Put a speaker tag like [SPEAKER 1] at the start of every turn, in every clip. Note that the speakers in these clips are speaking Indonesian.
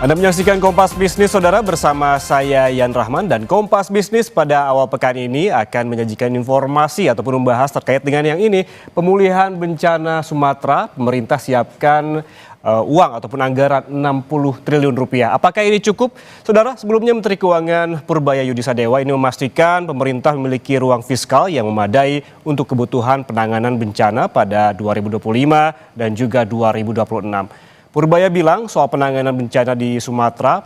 [SPEAKER 1] Anda menyaksikan Kompas Bisnis, Saudara, bersama saya Yan Rahman, dan Kompas Bisnis pada awal pekan ini akan menyajikan informasi ataupun membahas terkait dengan yang ini. Pemulihan bencana Sumatera, pemerintah siapkan uang ataupun anggaran 60 triliun rupiah. Apakah ini cukup? Saudara, sebelumnya Menteri Keuangan Purbaya Yudisadewa ini memastikan pemerintah memiliki ruang fiskal yang memadai untuk kebutuhan penanganan bencana pada 2025 dan juga 2026. Purbaya bilang soal penanganan bencana di Sumatera,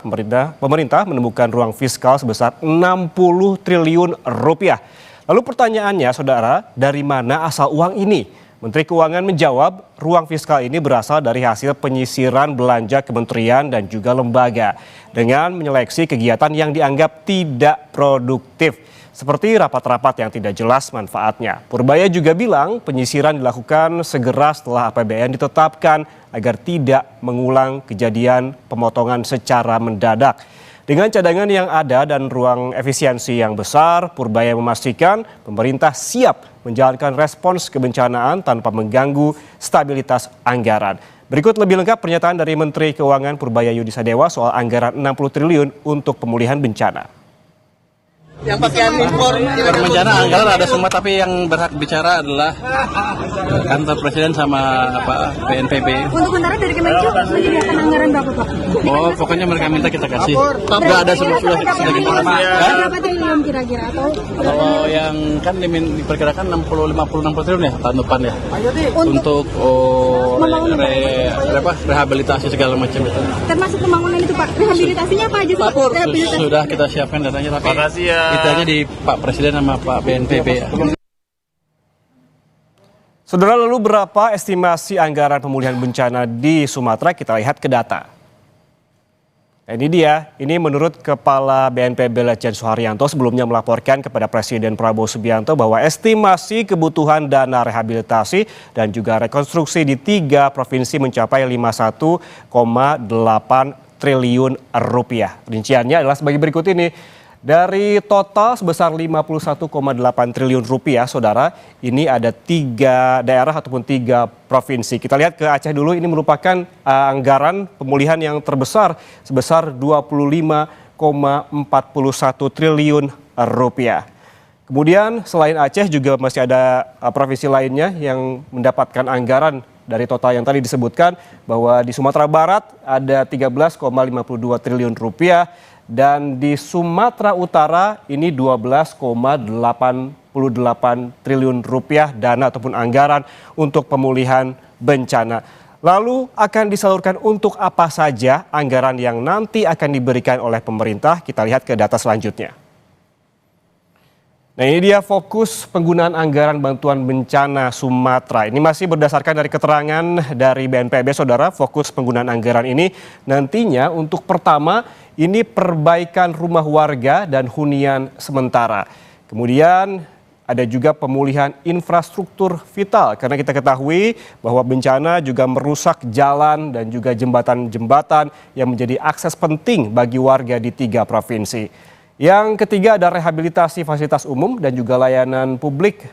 [SPEAKER 1] pemerintah menemukan ruang fiskal sebesar 60 triliun rupiah. Lalu pertanyaannya, Saudara, dari mana asal uang ini? Menteri Keuangan menjawab, ruang fiskal ini berasal dari hasil penyisiran belanja kementerian dan juga lembaga dengan menyeleksi kegiatan yang dianggap tidak produktif, seperti rapat-rapat yang tidak jelas manfaatnya. Purbaya juga bilang penyisiran dilakukan segera setelah APBN ditetapkan agar tidak mengulang kejadian pemotongan secara mendadak. Dengan cadangan yang ada dan ruang efisiensi yang besar, Purbaya memastikan pemerintah siap menjalankan respons kebencanaan tanpa mengganggu stabilitas anggaran. Berikut lebih lengkap pernyataan dari Menteri Keuangan Purbaya Yudisadewa soal anggaran 60 triliun untuk pemulihan bencana.
[SPEAKER 2] Yang pakaian impor bencana anggaran ada semua, tapi yang berhak bicara adalah kantor presiden sama BNPB.
[SPEAKER 3] Untuk sementara dari Kemenlu menyediakan anggaran berapa, Pak?
[SPEAKER 2] Oh, pokoknya mereka minta kita kasih. Nggak ada sudah kita.
[SPEAKER 3] Berapa triliun kira-kira atau?
[SPEAKER 2] Kalau yang kan diperkirakan 60 triliun ya tahun depan ya. Untuk rehabilitasi segala macam itu.
[SPEAKER 3] Termasuk pembangunan itu, Pak. Rehabilitasinya apa aja, Pak?
[SPEAKER 2] Sudah kita siapkan datanya, tapi
[SPEAKER 4] makasih ya.
[SPEAKER 2] Ditanya di Pak Presiden sama Pak BNPB ya.
[SPEAKER 1] Saudara, lalu berapa estimasi anggaran pemulihan bencana di Sumatera? Kita lihat ke data. Nah, ini dia, ini menurut Kepala BNPB Lejen Suharyanto sebelumnya melaporkan kepada Presiden Prabowo Subianto bahwa estimasi kebutuhan dana rehabilitasi dan juga rekonstruksi di 3 provinsi mencapai 51,8 triliun rupiah. Rinciannya adalah sebagai berikut ini. Dari total sebesar 51,8 triliun rupiah, Saudara, ini ada 3 daerah ataupun 3 provinsi. Kita lihat ke Aceh dulu, ini merupakan anggaran pemulihan yang terbesar sebesar 25,41 triliun rupiah. Kemudian selain Aceh juga masih ada provinsi lainnya yang mendapatkan anggaran dari total yang tadi disebutkan, bahwa di Sumatera Barat ada 13,52 triliun rupiah. Dan di Sumatera Utara ini 12,88 triliun rupiah dana ataupun anggaran untuk pemulihan bencana. Lalu akan disalurkan untuk apa saja anggaran yang nanti akan diberikan oleh pemerintah? Kita lihat ke data selanjutnya. Nah, ini dia fokus penggunaan anggaran bantuan bencana Sumatera. Ini masih berdasarkan dari keterangan dari BNPB, Saudara. Fokus penggunaan anggaran ini nantinya untuk pertama ini perbaikan rumah warga dan hunian sementara. Kemudian ada juga pemulihan infrastruktur vital, karena kita ketahui bahwa bencana juga merusak jalan dan juga jembatan-jembatan yang menjadi akses penting bagi warga di 3 provinsi. Yang ketiga ada rehabilitasi fasilitas umum dan juga layanan publik.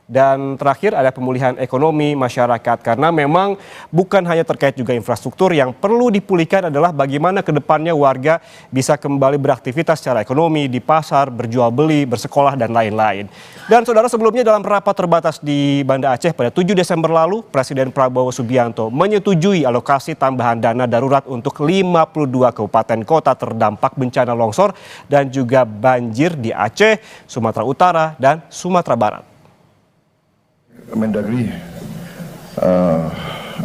[SPEAKER 1] Dan terakhir ada pemulihan ekonomi masyarakat, karena memang bukan hanya terkait juga infrastruktur, yang perlu dipulihkan adalah bagaimana ke depannya warga bisa kembali beraktivitas secara ekonomi di pasar, berjual beli, bersekolah dan lain-lain. Dan Saudara, sebelumnya dalam rapat terbatas di Banda Aceh pada 7 Desember lalu, Presiden Prabowo Subianto menyetujui alokasi tambahan dana darurat untuk 52 kabupaten kota terdampak bencana longsor dan juga banjir di Aceh, Sumatera Utara dan Sumatera Barat.
[SPEAKER 5] Mendagri,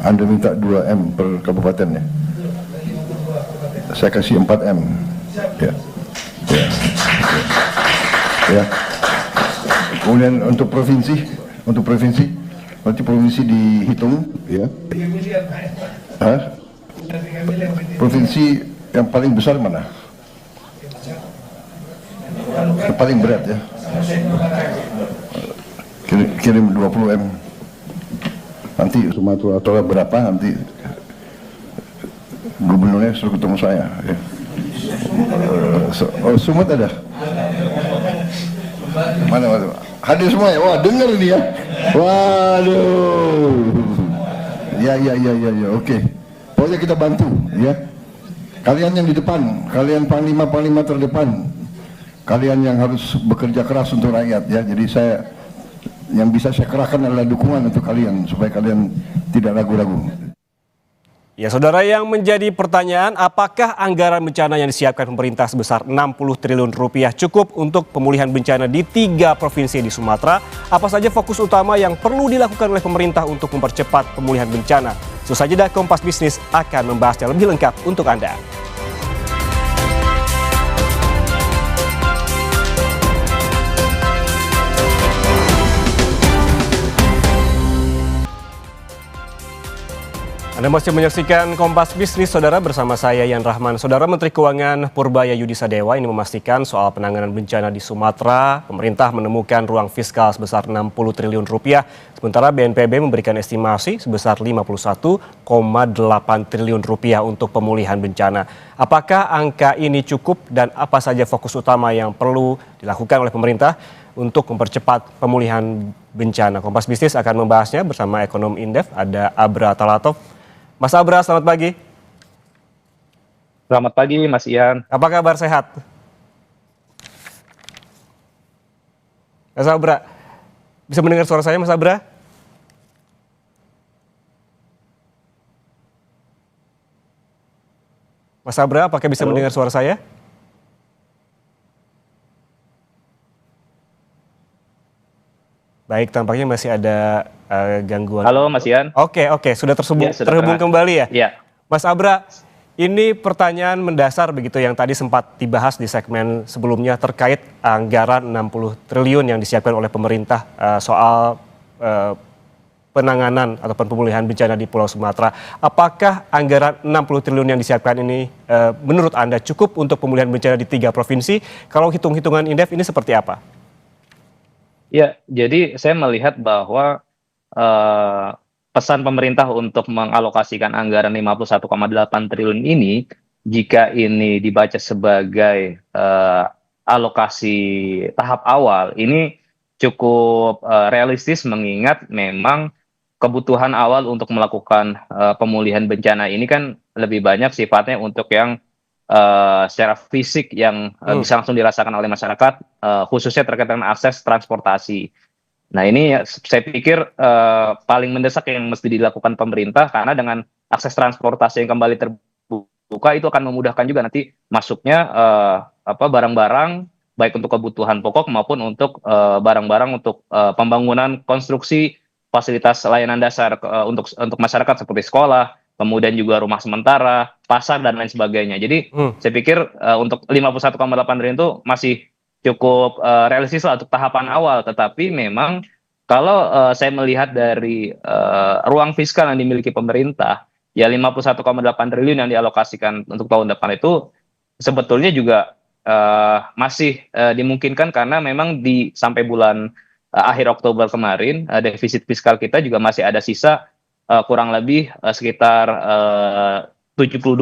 [SPEAKER 5] Anda minta 2M per kabupaten ya. Saya kasih 4M. Ya. Ya. Ya. Kemudian untuk provinsi, nanti provinsi dihitung ya. Provinsi yang paling besar mana? Yang paling berat ya. Kirim 20M. Nanti Sumatera Utara berapa, nanti gubernurnya suruh ketemu saya ya. Sumut ada? Mana? Hadir semua ya? Wah, dengar dia. Waduh. Ya, oke. Pokoknya kita bantu ya. Kalian yang di depan, kalian panglima-panglima terdepan, kalian yang harus bekerja keras untuk rakyat ya. Jadi yang bisa saya kerahkan adalah dukungan untuk kalian supaya kalian tidak ragu-ragu.
[SPEAKER 1] Ya, saudara, yang menjadi pertanyaan, apakah anggaran bencana yang disiapkan pemerintah sebesar 60 triliun rupiah cukup untuk pemulihan bencana di 3 provinsi di Sumatera? Apa saja fokus utama yang perlu dilakukan oleh pemerintah untuk mempercepat pemulihan bencana? Sesaat jeda, Kompas Bisnis akan membahasnya lebih lengkap untuk Anda. Anda masih menyaksikan Kompas Bisnis, saudara, bersama saya Yan Rahman. Saudara, Menteri Keuangan Purbaya Yudisadewa ini memastikan soal penanganan bencana di Sumatera, pemerintah menemukan ruang fiskal sebesar 60 triliun rupiah, sementara BNPB memberikan estimasi sebesar 51,8 triliun rupiah untuk pemulihan bencana. Apakah angka ini cukup dan apa saja fokus utama yang perlu dilakukan oleh pemerintah untuk mempercepat pemulihan bencana? Kompas Bisnis akan membahasnya bersama ekonom Indef, ada Abra Talatov. Mas Abra, selamat pagi.
[SPEAKER 4] Selamat pagi, Mas Ian.
[SPEAKER 1] Apa kabar, sehat? Mas Abra, bisa mendengar suara saya, Mas Abra? Mas Abra, apakah bisa mendengar suara saya? Baik, tampaknya masih ada gangguan.
[SPEAKER 4] Halo, Mas Ian.
[SPEAKER 1] Oke, sudah terhubung kembali ya?
[SPEAKER 4] Iya.
[SPEAKER 1] Mas Abra, ini pertanyaan mendasar begitu yang tadi sempat dibahas di segmen sebelumnya terkait anggaran 60 triliun yang disiapkan oleh pemerintah soal penanganan ataupun pemulihan bencana di Pulau Sumatera. Apakah anggaran 60 triliun yang disiapkan ini menurut Anda cukup untuk pemulihan bencana di 3 provinsi? Kalau hitung-hitungan Indef ini seperti apa?
[SPEAKER 4] Ya, jadi saya melihat bahwa pesan pemerintah untuk mengalokasikan anggaran 51,8 triliun ini, jika ini dibaca sebagai alokasi tahap awal, ini cukup realistis mengingat memang kebutuhan awal untuk melakukan pemulihan bencana ini kan lebih banyak sifatnya untuk yang secara fisik yang bisa langsung dirasakan oleh masyarakat, khususnya terkait dengan akses transportasi. Nah, ini saya pikir paling mendesak yang mesti dilakukan pemerintah, karena dengan akses transportasi yang kembali terbuka itu akan memudahkan juga nanti masuknya barang-barang baik untuk kebutuhan pokok maupun untuk barang-barang untuk pembangunan konstruksi fasilitas layanan dasar untuk masyarakat seperti sekolah, kemudian juga rumah sementara, pasar dan lain sebagainya. Jadi saya pikir untuk 51,8 triliun itu masih cukup realistis lah untuk tahapan awal, tetapi memang kalau saya melihat dari ruang fiskal yang dimiliki pemerintah, ya 51,8 triliun yang dialokasikan untuk tahun depan itu sebetulnya juga masih dimungkinkan, karena memang sampai bulan akhir Oktober kemarin defisit fiskal kita juga masih ada sisa kurang lebih sekitar 72,5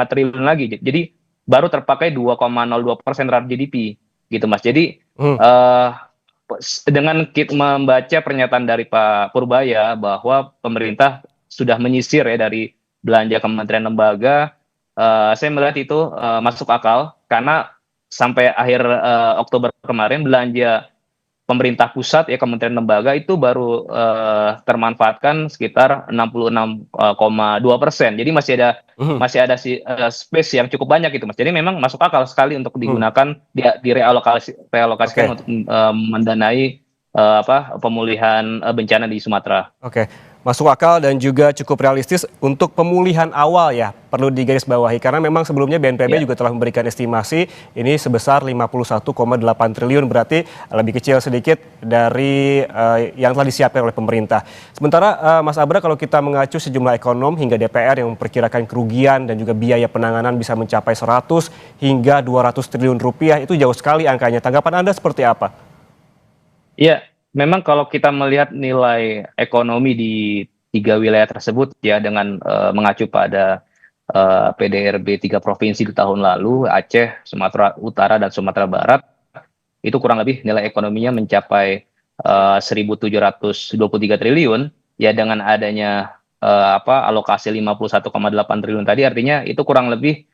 [SPEAKER 4] triliun lagi. Jadi baru terpakai 2,02% terhadap GDP. Gitu, Mas. Jadi dengan kita membaca pernyataan dari Pak Purbaya bahwa pemerintah sudah menyisir ya dari belanja kementerian lembaga, saya melihat itu masuk akal, karena sampai akhir Oktober kemarin belanja pemerintah pusat ya kementerian lembaga itu baru termanfaatkan sekitar 66,2%. Jadi masih ada space yang cukup banyak itu, Mas. Jadi memang masuk akal sekali untuk digunakan realokasikan untuk mendanai pemulihan bencana di Sumatera.
[SPEAKER 1] Oke, masuk akal dan juga cukup realistis untuk pemulihan awal ya, perlu digarisbawahi, karena memang sebelumnya BNPB juga telah memberikan estimasi ini sebesar 51,8 triliun, berarti lebih kecil sedikit dari yang telah disiapkan oleh pemerintah. Sementara Mas Abra, kalau kita mengacu sejumlah ekonom hingga DPR yang memperkirakan kerugian dan juga biaya penanganan bisa mencapai 100 hingga 200 triliun rupiah, itu jauh sekali angkanya. Tanggapan Anda seperti apa?
[SPEAKER 4] Iya, memang kalau kita melihat nilai ekonomi di 3 wilayah tersebut ya, dengan mengacu pada PDRB 3 provinsi di tahun lalu, Aceh, Sumatera Utara, dan Sumatera Barat, itu kurang lebih nilai ekonominya mencapai 1.723 triliun. Ya, dengan adanya alokasi 51,8 triliun tadi, artinya itu kurang lebih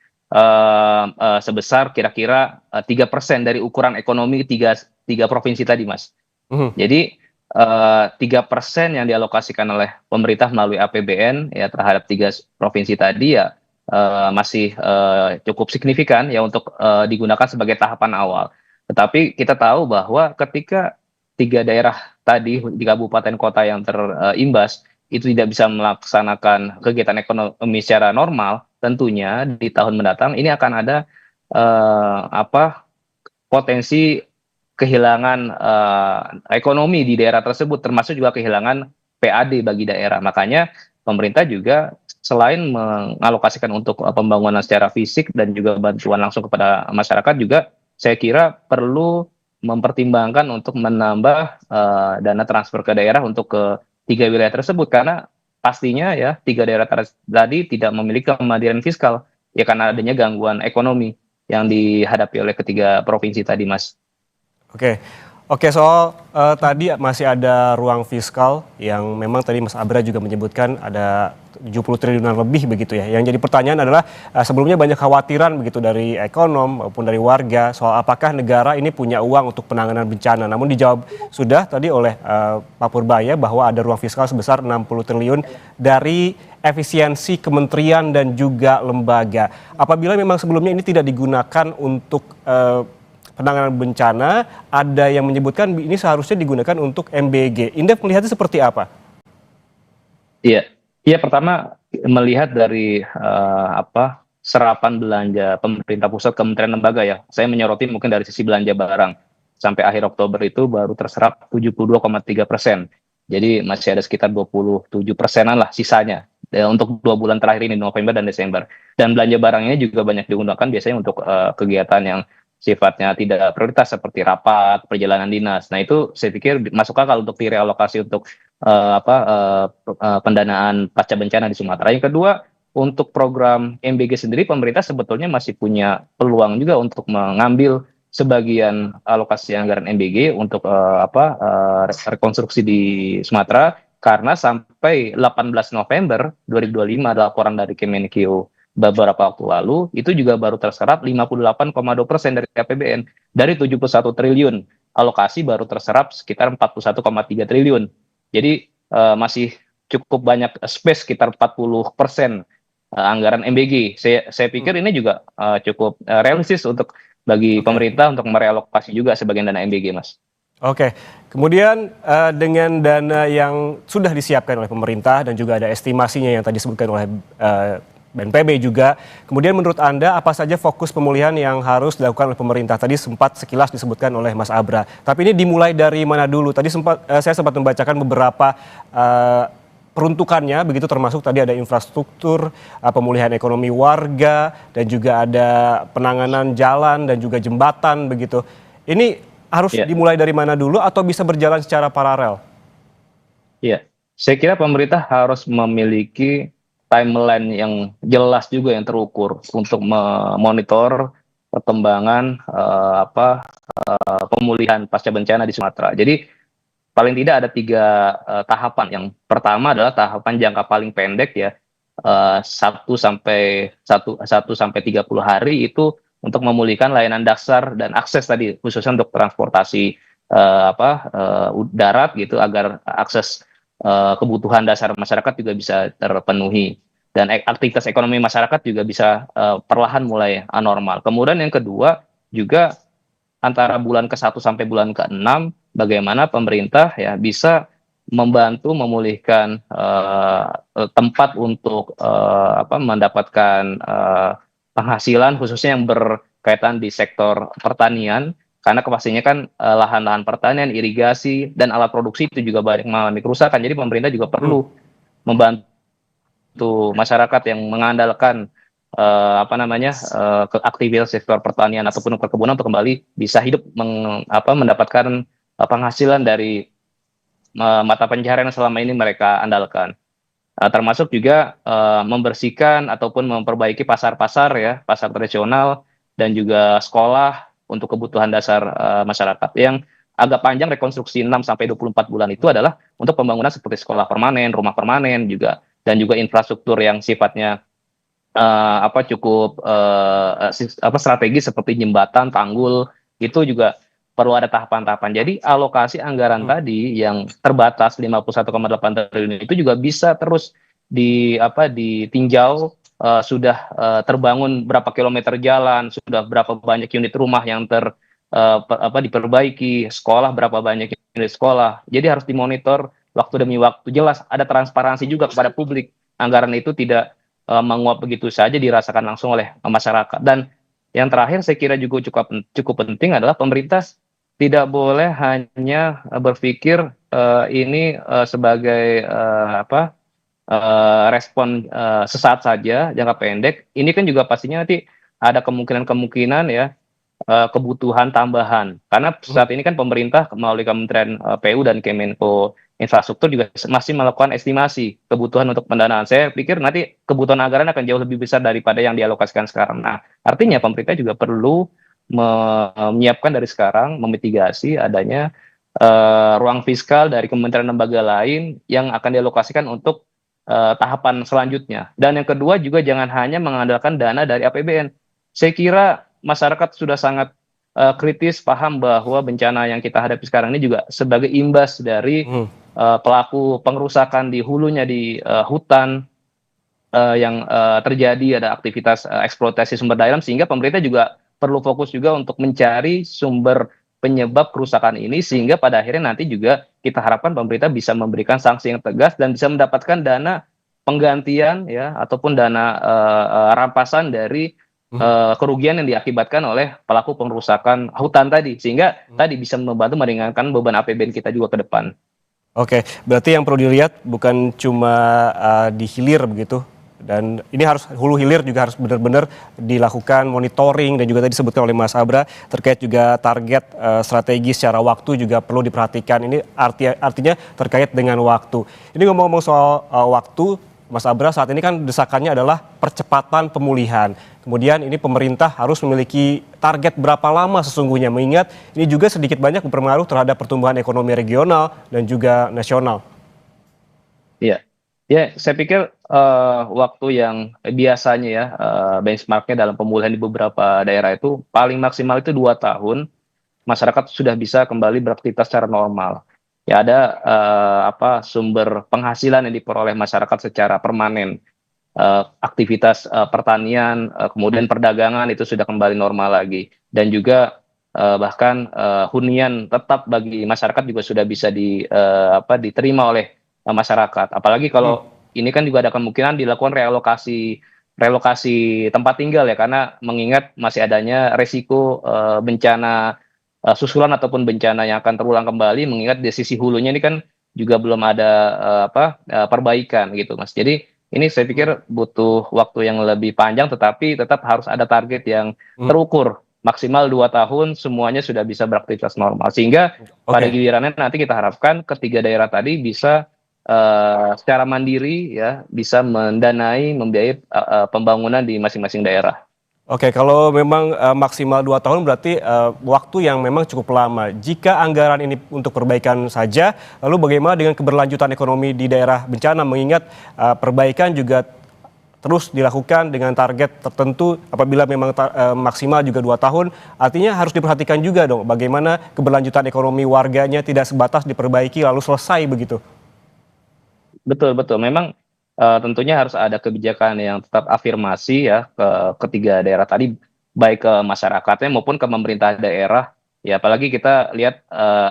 [SPEAKER 4] sebesar kira-kira 3% dari ukuran ekonomi tiga provinsi tadi, Mas.
[SPEAKER 1] Mhm.
[SPEAKER 4] Jadi 3% yang dialokasikan oleh pemerintah melalui APBN ya terhadap tiga provinsi tadi ya masih cukup signifikan ya untuk digunakan sebagai tahapan awal. Tetapi kita tahu bahwa ketika tiga daerah tadi di kabupaten kota yang terimbas itu tidak bisa melaksanakan kegiatan ekonomi secara normal, tentunya di tahun mendatang ini akan ada potensi kehilangan ekonomi di daerah tersebut, termasuk juga kehilangan PAD bagi daerah. Makanya pemerintah juga selain mengalokasikan untuk pembangunan secara fisik dan juga bantuan langsung kepada masyarakat juga saya kira perlu mempertimbangkan untuk menambah dana transfer ke daerah untuk ke tiga wilayah tersebut karena pastinya ya tiga daerah tadi tidak memiliki kemandirian fiskal ya karena adanya gangguan ekonomi yang dihadapi oleh ketiga provinsi tadi, Mas.
[SPEAKER 1] Oke, oke soal tadi masih ada ruang fiskal yang memang tadi Mas Abra juga menyebutkan ada 70 triliunan lebih begitu ya. Yang jadi pertanyaan adalah sebelumnya banyak khawatiran begitu dari ekonom maupun dari warga soal apakah negara ini punya uang untuk penanganan bencana. Namun dijawab sudah tadi oleh Pak Purbaya bahwa ada ruang fiskal sebesar 60 triliun dari efisiensi kementerian dan juga lembaga. Apabila memang sebelumnya ini tidak digunakan untuk penanganan bencana, ada yang menyebutkan ini seharusnya digunakan untuk MBG. Indef melihatnya seperti apa?
[SPEAKER 4] Iya, iya pertama melihat dari serapan belanja pemerintah pusat kementerian lembaga ya. Saya menyoroti mungkin dari sisi belanja barang sampai akhir Oktober itu baru terserap 72,3%. Jadi masih ada sekitar 27%-an lah sisanya untuk 2 bulan terakhir ini November dan Desember. Dan belanja barangnya juga banyak digunakan biasanya untuk kegiatan yang sifatnya tidak prioritas seperti rapat, perjalanan dinas. Nah itu saya pikir masuk akal untuk direalokasi untuk pendanaan pasca bencana di Sumatera. Yang kedua, untuk program MBG sendiri pemerintah sebetulnya masih punya peluang juga untuk mengambil sebagian alokasi anggaran MBG untuk rekonstruksi di Sumatera karena sampai 18 November 2025 ada laporan dari Kemenkeu beberapa waktu lalu itu juga baru terserap 58,2% dari APBN dari 71 triliun alokasi baru terserap sekitar 41,3 triliun. Jadi masih cukup banyak space sekitar 40% anggaran MBG. Saya pikir ini juga cukup realistis untuk bagi pemerintah untuk merealokasi juga sebagian dana MBG, Mas.
[SPEAKER 1] Oke, kemudian dengan dana yang sudah disiapkan oleh pemerintah dan juga ada estimasinya yang tadi disebutkan oleh BNPB juga. Kemudian menurut Anda apa saja fokus pemulihan yang harus dilakukan oleh pemerintah? Tadi sempat sekilas disebutkan oleh Mas Abra. Tapi ini dimulai dari mana dulu? Tadi saya sempat membacakan beberapa peruntukannya, begitu termasuk tadi ada infrastruktur, pemulihan ekonomi warga, dan juga ada penanganan jalan dan juga jembatan begitu. Ini harus dimulai dari mana dulu atau bisa berjalan secara paralel?
[SPEAKER 4] Iya, saya kira pemerintah harus memiliki timeline yang jelas juga yang terukur untuk memonitor perkembangan pemulihan pasca bencana di Sumatera. Jadi paling tidak ada 3 tahapan. Yang pertama adalah tahapan jangka paling pendek ya, 1 sampai 30 hari itu untuk memulihkan layanan dasar dan akses tadi khususnya untuk transportasi darat gitu agar akses kebutuhan dasar masyarakat juga bisa terpenuhi dan aktivitas ekonomi masyarakat juga bisa perlahan mulai normal. Kemudian yang kedua juga antara bulan ke-1 sampai bulan ke-6 bagaimana pemerintah ya bisa membantu memulihkan tempat untuk mendapatkan penghasilan khususnya yang berkaitan di sektor pertanian karena pastinya kan lahan-lahan pertanian, irigasi, dan alat produksi itu juga banyak mengalami kerusakan. Jadi pemerintah juga perlu membantu masyarakat yang mengandalkan aktivitas sektor pertanian ataupun perkebunan untuk kembali bisa hidup mendapatkan penghasilan dari mata pencaharian yang selama ini mereka andalkan. Termasuk juga membersihkan ataupun memperbaiki pasar-pasar ya, pasar tradisional dan juga sekolah untuk kebutuhan dasar masyarakat. Yang agak panjang rekonstruksi 6 sampai 24 bulan itu adalah untuk pembangunan seperti sekolah permanen, rumah permanen juga dan juga infrastruktur yang sifatnya cukup strategis seperti jembatan, tanggul, itu juga perlu ada tahapan-tahapan. Jadi alokasi anggaran tadi yang terbatas 51,8 triliun itu juga bisa terus ditinjau, sudah terbangun berapa kilometer jalan, sudah berapa banyak unit rumah yang diperbaiki, sekolah berapa banyak unit sekolah. Jadi harus dimonitor waktu demi waktu, jelas ada transparansi juga kepada publik. Anggaran itu tidak menguap begitu saja dirasakan langsung oleh masyarakat. Dan yang terakhir saya kira juga cukup penting adalah pemerintah tidak boleh hanya berpikir ini sebagai respon sesaat saja, jangka pendek. Ini kan juga pastinya nanti ada kemungkinan-kemungkinan ya, kebutuhan tambahan. Karena saat ini kan pemerintah melalui Kementerian PU dan Kemenko Infrastruktur juga masih melakukan estimasi kebutuhan untuk pendanaan. Saya pikir nanti kebutuhan anggaran akan jauh lebih besar daripada yang dialokasikan sekarang. Nah, artinya pemerintah juga perlu menyiapkan dari sekarang, memitigasi adanya ruang fiskal dari kementerian lembaga lain yang akan dialokasikan untuk tahapan selanjutnya. Dan yang kedua juga jangan hanya mengandalkan dana dari APBN. Saya kira masyarakat sudah sangat kritis paham bahwa bencana yang kita hadapi sekarang ini juga sebagai imbas dari pelaku pengerusakan di hulunya di hutan yang terjadi, ada aktivitas eksploitasi sumber daya alam, sehingga pemerintah juga perlu fokus juga untuk mencari sumber penyebab kerusakan ini, sehingga pada akhirnya nanti juga kita harapkan pemerintah bisa memberikan sanksi yang tegas dan bisa mendapatkan dana penggantian ya ataupun dana rampasan dari kerugian yang diakibatkan oleh pelaku pengerusakan hutan tadi, sehingga tadi bisa membantu meringankan beban APBN kita juga ke depan.
[SPEAKER 1] Oke, berarti yang perlu dilihat bukan cuma di hilir begitu, dan ini harus hulu hilir juga harus benar-benar dilakukan monitoring, dan juga tadi disebutkan oleh Mas Abra terkait juga target strategi secara waktu juga perlu diperhatikan. Ini artinya terkait dengan waktu. Ini ngomong-ngomong soal waktu, Mas Abra, saat ini kan desakannya adalah percepatan pemulihan. Kemudian ini pemerintah harus memiliki target berapa lama sesungguhnya, mengingat ini juga sedikit banyak berpengaruh terhadap pertumbuhan ekonomi regional dan juga nasional.
[SPEAKER 4] Iya, ya saya pikir waktu yang biasanya ya benchmarknya dalam pemulihan di beberapa daerah itu paling maksimal itu 2 tahun, masyarakat sudah bisa kembali beraktivitas secara normal. Ya ada sumber penghasilan yang diperoleh masyarakat secara permanen. Aktivitas pertanian, kemudian perdagangan itu sudah kembali normal lagi, dan juga bahkan hunian tetap bagi masyarakat juga sudah bisa diterima oleh masyarakat. Apalagi kalau ini kan juga ada kemungkinan dilakukan relokasi tempat tinggal ya, karena mengingat masih adanya resiko bencana susulan ataupun bencana yang akan terulang kembali, mengingat di sisi hulunya ini kan juga belum ada perbaikan gitu, Mas. Jadi ini saya pikir butuh waktu yang lebih panjang, tetapi tetap harus ada target yang terukur. Maksimal 2 tahun semuanya sudah bisa beraktivitas normal. Sehingga pada gilirannya nanti kita harapkan ketiga daerah tadi bisa secara mandiri ya, bisa mendanai, membiayai pembangunan di masing-masing daerah.
[SPEAKER 1] Oke, kalau memang maksimal 2 tahun berarti waktu yang memang cukup lama. Jika anggaran ini untuk perbaikan saja, lalu bagaimana dengan keberlanjutan ekonomi di daerah bencana, mengingat perbaikan juga terus dilakukan dengan target tertentu apabila memang maksimal juga 2 tahun, artinya harus diperhatikan juga dong bagaimana keberlanjutan ekonomi warganya tidak sebatas diperbaiki lalu selesai begitu.
[SPEAKER 4] Betul, betul. Memang tentunya harus ada kebijakan yang tetap afirmasi ya ke ketiga daerah tadi, baik ke masyarakatnya maupun ke pemerintah daerah. Ya apalagi kita lihat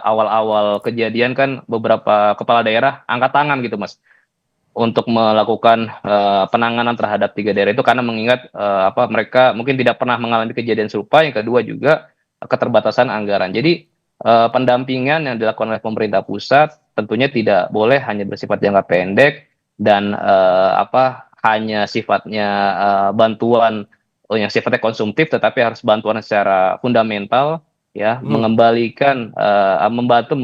[SPEAKER 4] awal-awal kejadian kan beberapa kepala daerah angkat tangan gitu, Mas, untuk melakukan penanganan terhadap 3 daerah itu, karena mengingat mereka mungkin tidak pernah mengalami kejadian serupa. Yang kedua juga keterbatasan anggaran. Jadi pendampingan yang dilakukan oleh pemerintah pusat tentunya tidak boleh hanya bersifat jangka pendek dan hanya sifatnya bantuan yang sifatnya konsumtif, tetapi harus bantuan secara fundamental ya, mengembalikan membantu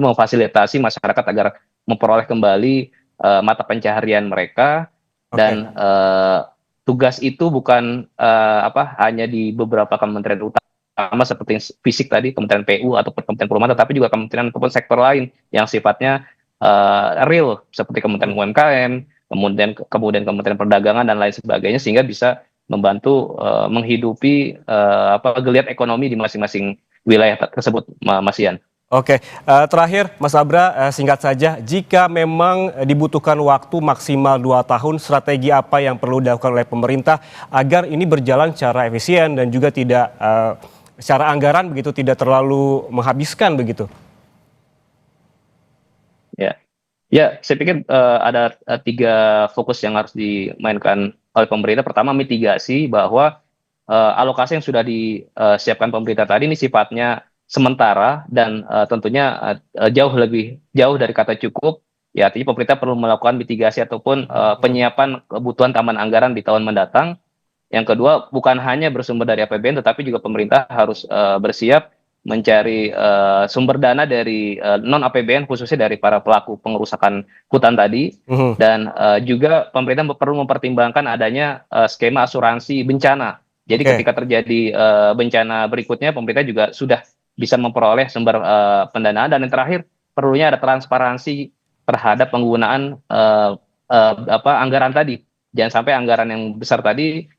[SPEAKER 4] memfasilitasi masyarakat agar memperoleh kembali mata pencaharian mereka. Dan tugas itu bukan hanya di beberapa kementerian utama seperti fisik tadi, Kementerian PU ataupun Kementerian Perumahan, tetapi juga kementerian ataupun sektor lain yang sifatnya real seperti Kementerian UMKM, kemudian Kementerian Perdagangan dan lain sebagainya, sehingga bisa membantu menghidupi geliat ekonomi di masing-masing wilayah tersebut, Mas Ian.
[SPEAKER 1] Oke, terakhir Mas Abra, singkat saja, jika memang dibutuhkan waktu maksimal 2 tahun, strategi apa yang perlu dilakukan oleh pemerintah agar ini berjalan secara efisien dan juga tidak secara anggaran begitu tidak terlalu menghabiskan begitu?
[SPEAKER 4] Ya, saya pikir ada 3 fokus yang harus dimainkan oleh pemerintah. Pertama, mitigasi, bahwa alokasi yang sudah disiapkan pemerintah tadi ini sifatnya sementara dan tentunya jauh dari kata cukup. Ya, artinya pemerintah perlu melakukan mitigasi ataupun penyiapan kebutuhan tambahan anggaran di tahun mendatang. Yang kedua, bukan hanya bersumber dari APBN, tetapi juga pemerintah harus bersiap mencari sumber dana dari non APBN, khususnya dari para pelaku pengerusakan hutan tadi. Dan juga pemerintah perlu mempertimbangkan adanya skema asuransi bencana. Jadi ketika terjadi bencana berikutnya, pemerintah juga sudah bisa memperoleh sumber pendanaan. Dan yang terakhir, perlunya ada transparansi terhadap penggunaan anggaran tadi. Jangan sampai anggaran yang besar tadi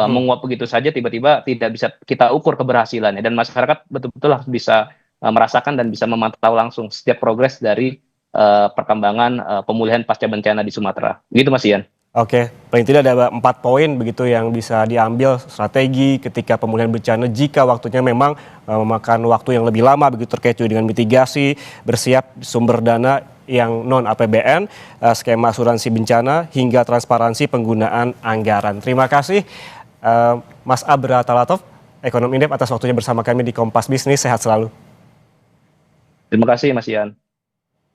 [SPEAKER 4] menguap begitu saja, tiba-tiba tidak bisa kita ukur keberhasilannya, dan masyarakat betul-betul harus bisa merasakan dan bisa memantau langsung setiap progres dari perkembangan pemulihan pasca bencana di Sumatera. Gitu, Mas Ian.
[SPEAKER 1] Oke, paling tidak ada 4 poin begitu yang bisa diambil strategi ketika pemulihan bencana jika waktunya memang memakan waktu yang lebih lama begitu, terkait juga dengan mitigasi, bersiap sumber dana yang non APBN, skema asuransi bencana, hingga transparansi penggunaan anggaran. Terima kasih Mas Abra Talatov, Ekonom Indef, atas waktunya bersama kami di Kompas Bisnis. Sehat selalu.
[SPEAKER 4] Terima kasih, Mas Ian.